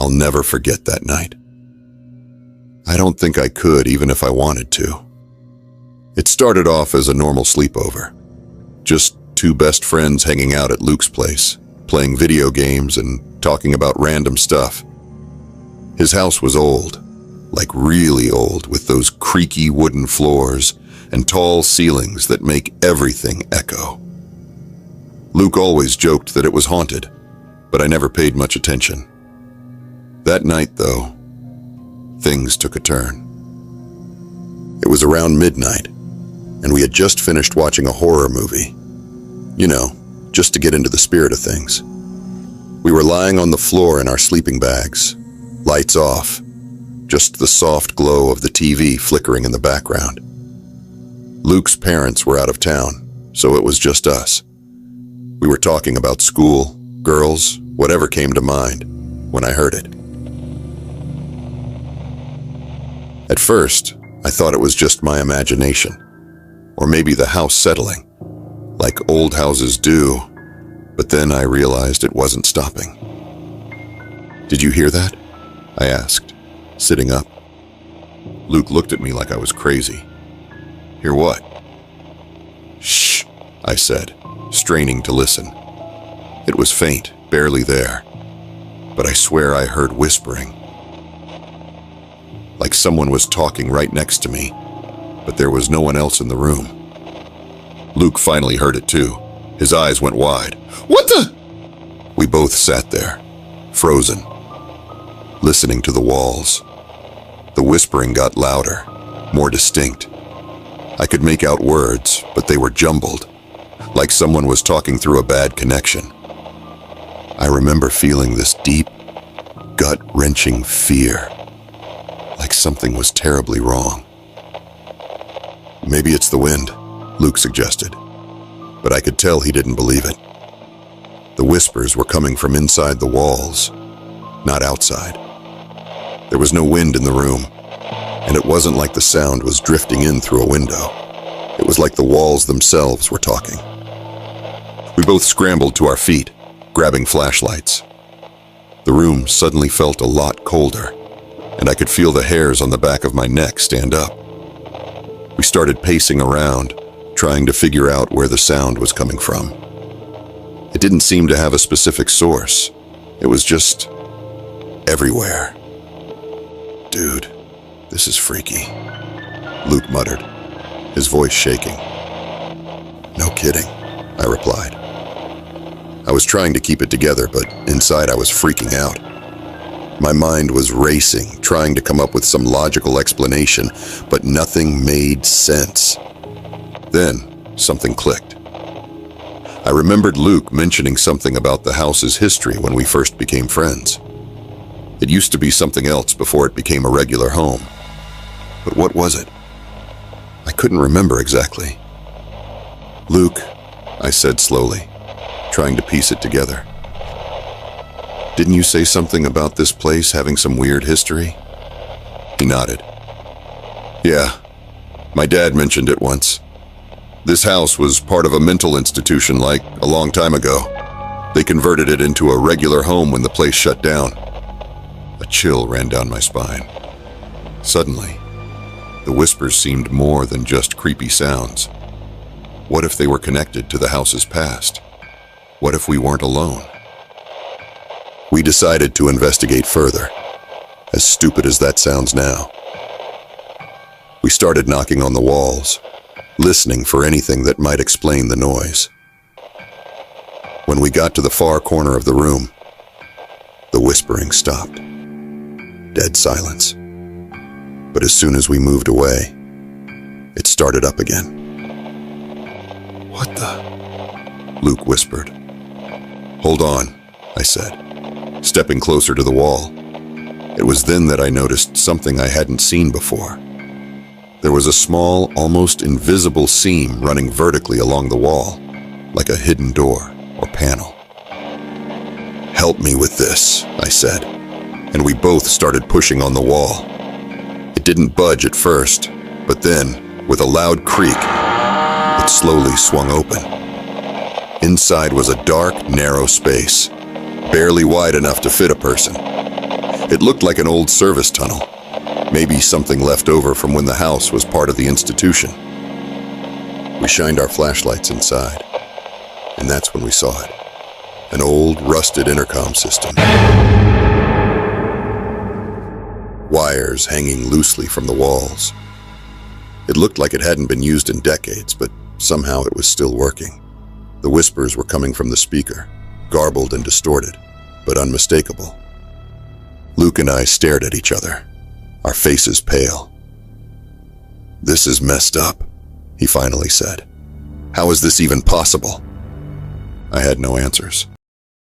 I'll never forget that night. I don't think I could, even if I wanted to. It started off as a normal sleepover. Just two best friends hanging out at Luke's place, playing video games and talking about random stuff. His house was old, like really old, with those creaky wooden floors and tall ceilings that make everything echo. Luke always joked that it was haunted, but I never paid much attention. That night, though, things took a turn. It was around midnight, and we had just finished watching a horror movie. You know, just to get into the spirit of things. We were lying on the floor in our sleeping bags, lights off, just the soft glow of the TV flickering in the background. Luke's parents were out of town, so it was just us. We were talking about school, girls, whatever came to mind, when I heard it. At first, I thought it was just my imagination, or maybe the house settling, like old houses do, but then I realized it wasn't stopping. "Did you hear that?" I asked, sitting up. Luke looked at me like I was crazy. "Hear what?" "Shh," I said, straining to listen. It was faint, barely there, but I swear I heard whispering. Like someone was talking right next to me, but there was no one else in the room. Luke finally heard it too. His eyes went wide. "What the?" We both sat there, frozen, listening to the walls. The whispering got louder, more distinct. I could make out words, but they were jumbled, like someone was talking through a bad connection. I remember feeling this deep, gut-wrenching fear, like something was terribly wrong. "Maybe it's the wind," Luke suggested, but I could tell he didn't believe it. The whispers were coming from inside the walls, not outside. There was no wind in the room, and it wasn't like the sound was drifting in through a window. It was like the walls themselves were talking. We both scrambled to our feet, grabbing flashlights. The room suddenly felt a lot colder, and I could feel the hairs on the back of my neck stand up. We started pacing around, trying to figure out where the sound was coming from. It didn't seem to have a specific source. It was just everywhere. "Dude, this is freaky," Luke muttered, his voice shaking. "No kidding," I replied. I was trying to keep it together, but inside I was freaking out. My mind was racing, trying to come up with some logical explanation, but nothing made sense. Then, something clicked. I remembered Luke mentioning something about the house's history when we first became friends. It used to be something else before it became a regular home. But what was it? I couldn't remember exactly. "Luke," I said slowly, trying to piece it together. "Didn't you say something about this place having some weird history?" He nodded. "Yeah, my dad mentioned it once. This house was part of a mental institution like a long time ago. They converted it into a regular home when the place shut down." A chill ran down my spine. Suddenly, the whispers seemed more than just creepy sounds. What if they were connected to the house's past? What if we weren't alone? We decided to investigate further, as stupid as that sounds now. We started knocking on the walls, listening for anything that might explain the noise. When we got to the far corner of the room, the whispering stopped. Dead silence. But as soon as we moved away, it started up again. "What the?" Luke whispered. "Hold on," I said, stepping closer to the wall. It was then that I noticed something I hadn't seen before. There was a small, almost invisible seam running vertically along the wall, like a hidden door or panel. "Help me with this," I said, and we both started pushing on the wall. It didn't budge at first, but then, with a loud creak, it slowly swung open. Inside was a dark, narrow space, barely wide enough to fit a person. It looked like an old service tunnel, maybe something left over from when the house was part of the institution. We shined our flashlights inside, and that's when we saw it. An old, rusted intercom system. Wires hanging loosely from the walls. It looked like it hadn't been used in decades, but somehow it was still working. The whispers were coming from the speaker, garbled and distorted, but unmistakable. Luke and I stared at each other, our faces pale. "This is messed up," he finally said. "How is this even possible?" I had no answers.